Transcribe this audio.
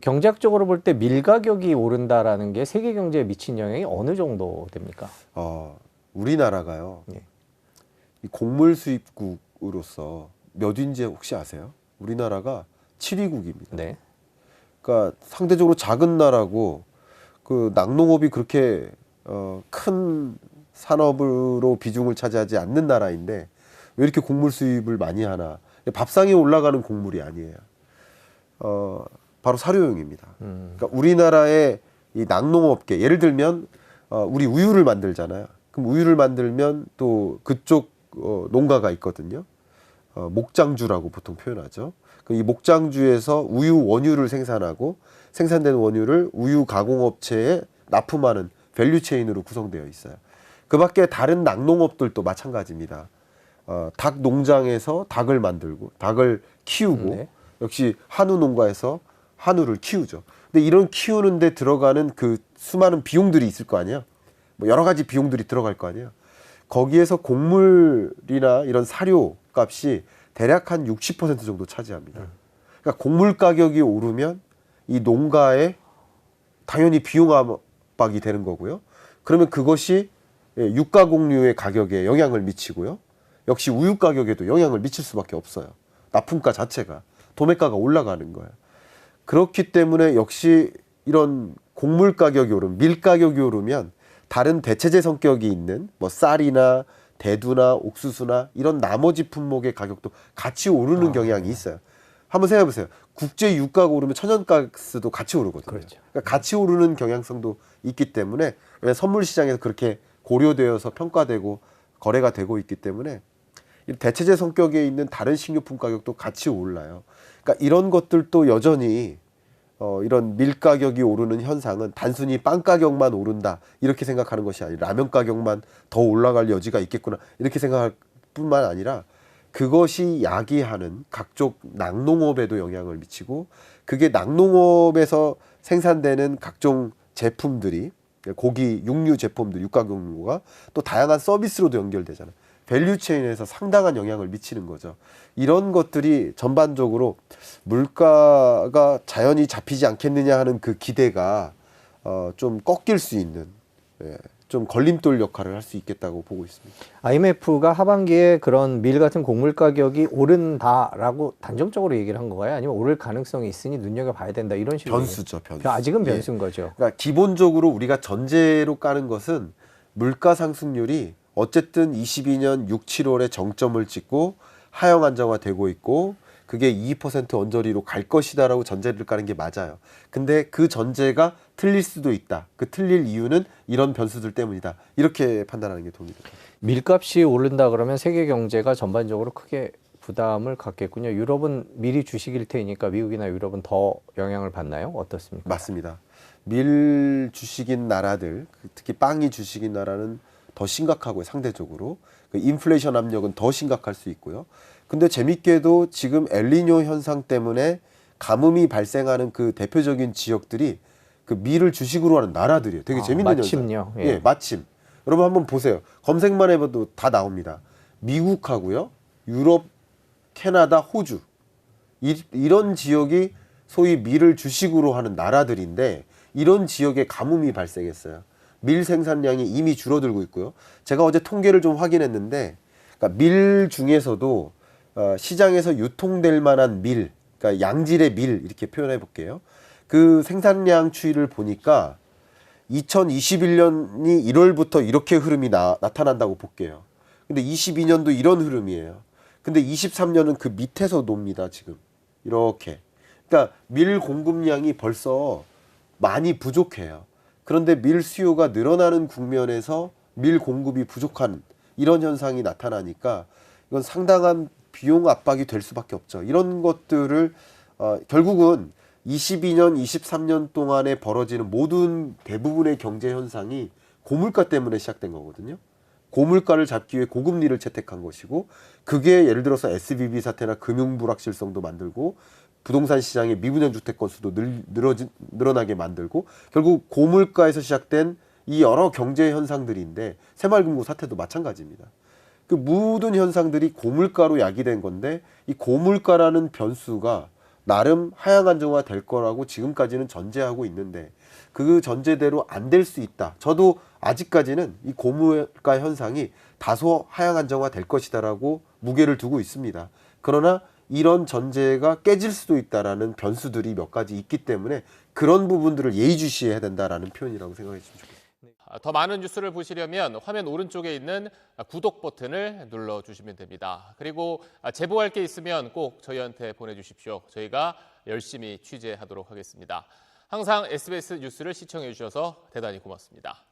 경제학적으로 볼 때 밀 가격이 오른다라는 게 세계 경제에 미친 영향이 어느 정도 됩니까? 우리나라가요. 예. 이 곡물 수입국으로서 몇 위인지 혹시 아세요? 우리나라가 7위국입니다. 네. 그러니까 상대적으로 작은 나라고 그 낙농업이 그렇게 큰 산업으로 비중을 차지하지 않는 나라인데 왜 이렇게 곡물 수입을 많이 하나? 밥상에 올라가는 곡물이 아니에요. 바로 사료용입니다. 그러니까 우리나라의 이 낙농업계, 예를 들면 우리 우유를 만들잖아요. 그럼 우유를 만들면 또 그쪽 농가가 있거든요. 목장주라고 보통 표현하죠. 이 목장주에서 우유 원유를 생산하고 생산된 원유를 우유 가공업체에 납품하는 밸류체인으로 구성되어 있어요. 그 밖에 다른 낙농업들도 마찬가지입니다. 닭 농장에서 닭을 만들고 닭을 키우고 네. 역시 한우 농가에서 한우를 키우죠. 근데 이런 키우는데 들어가는 그 수많은 비용들이 있을 거 아니에요. 뭐 여러 가지 비용들이 들어갈 거 아니에요. 거기에서 곡물이나 이런 사료 값이 대략 한 60% 정도 차지합니다. 그러니까 곡물 가격이 오르면 이 농가에 당연히 비용 압박이 되는 거고요. 그러면 그것이 육가공유의 가격에 영향을 미치고요. 역시 우유 가격에도 영향을 미칠 수밖에 없어요. 납품가 자체가 도매가가 올라가는 거예요. 그렇기 때문에 역시 이런 곡물 가격이 오르면 밀 가격이 오르면 다른 대체재 성격이 있는 뭐 쌀이나 대두나 옥수수나 이런 나머지 품목의 가격도 같이 오르는 경향이 있어요. 한번 생각해 보세요. 국제 유가가 오르면 천연가스도 같이 오르거든요. 그렇죠. 그러니까 같이 오르는 경향성도 있기 때문에 선물 시장에서 그렇게 고려되어서 평가되고 거래가 되고 있기 때문에 대체재 성격에 있는 다른 식료품 가격도 같이 올라요. 그러니까 이런 것들도 여전히 이런 밀 가격이 오르는 현상은 단순히 빵 가격만 오른다 이렇게 생각하는 것이 아니라 라면 가격만 더 올라갈 여지가 있겠구나 이렇게 생각할 뿐만 아니라 그것이 야기하는 각종 낙농업에도 영향을 미치고 그게 낙농업에서 생산되는 각종 제품들이 고기, 육류 제품들, 육가공유가 또 다양한 서비스로도 연결되잖아요. 밸류체인에서 상당한 영향을 미치는 거죠. 이런 것들이 전반적으로 물가가 자연히 잡히지 않겠느냐 하는 그 기대가 좀 꺾일 수 있는 좀 걸림돌 역할을 할 수 있겠다고 보고 있습니다. IMF가 하반기에 그런 밀 같은 곡물 가격이 오른다라고 단정적으로 얘기를 한 건가요? 아니면 오를 가능성이 있으니 눈여겨봐야 된다 이런 식으로? 변수죠, 변수. 아직은 변수인 거죠. 그러니까 기본적으로 우리가 전제로 까는 것은 물가 상승률이 어쨌든 22년 6, 7월에 정점을 찍고 하향 안정화되고 있고 그게 2% 언저리로 갈 것이다라고 전제를 까는 게 맞아요. 근데 그 전제가 틀릴 수도 있다. 그 틀릴 이유는 이런 변수들 때문이다. 이렇게 판단하는 게 도움이 됩니다. 밀값이 오른다 그러면 세계 경제가 전반적으로 크게 부담을 갖겠군요. 유럽은 밀이 주식일 테니까 미국이나 유럽은 더 영향을 받나요? 어떻습니까? 맞습니다. 밀 주식인 나라들, 특히 빵이 주식인 나라는 더 심각하고요. 상대적으로. 그 인플레이션 압력은 더 심각할 수 있고요. 근데 재밌게도 지금 엘니뇨 현상 때문에 가뭄이 발생하는 그 대표적인 지역들이 그 밀을 주식으로 하는 나라들이에요. 되게 재밌는 마침요. 현상. 예, 마침. 여러분 한번 보세요. 검색만 해봐도 다 나옵니다. 미국하고요, 유럽, 캐나다, 호주 이런 지역이 소위 밀을 주식으로 하는 나라들인데 이런 지역에 가뭄이 발생했어요. 밀 생산량이 이미 줄어들고 있고요. 제가 어제 통계를 좀 확인했는데 그러니까 밀 중에서도 시장에서 유통될 만한 밀, 그러니까 양질의 밀 이렇게 표현해 볼게요. 그 생산량 추이를 보니까 2021년이 1월부터 이렇게 흐름이 나타난다고 볼게요. 근데 22년도 이런 흐름이에요. 근데 23년은 그 밑에서 놉니다, 지금. 이렇게. 그러니까 밀 공급량이 벌써 많이 부족해요. 그런데 밀 수요가 늘어나는 국면에서 밀 공급이 부족한 이런 현상이 나타나니까 이건 상당한 비용 압박이 될 수밖에 없죠. 이런 것들을 결국은 22년, 23년 동안에 벌어지는 모든 대부분의 경제 현상이 고물가 때문에 시작된 거거든요. 고물가를 잡기 위해 고금리를 채택한 것이고 그게 예를 들어서 SVB 사태나 금융 불확실성도 만들고 부동산 시장의 미분양 주택 건수도 늘어나게 만들고 결국 고물가에서 시작된 이 여러 경제 현상들인데 새마을금고 사태도 마찬가지입니다. 그 모든 현상들이 고물가로 야기된 건데 이 고물가라는 변수가 나름 하향 안정화 될 거라고 지금까지는 전제하고 있는데 그 전제대로 안 될 수 있다. 저도 아직까지는 이 고물가 현상이 다소 하향 안정화 될 것이다라고 무게를 두고 있습니다. 그러나 이런 전제가 깨질 수도 있다라는 변수들이 몇 가지 있기 때문에 그런 부분들을 예의주시해야 된다라는 표현이라고 생각해 주시면 좋겠습니다. 더 많은 뉴스를 보시려면 화면 오른쪽에 있는 구독 버튼을 눌러주시면 됩니다. 그리고 제보할 게 있으면 꼭 저희한테 보내주십시오. 저희가 열심히 취재하도록 하겠습니다. 항상 SBS 뉴스를 시청해 주셔서 대단히 고맙습니다.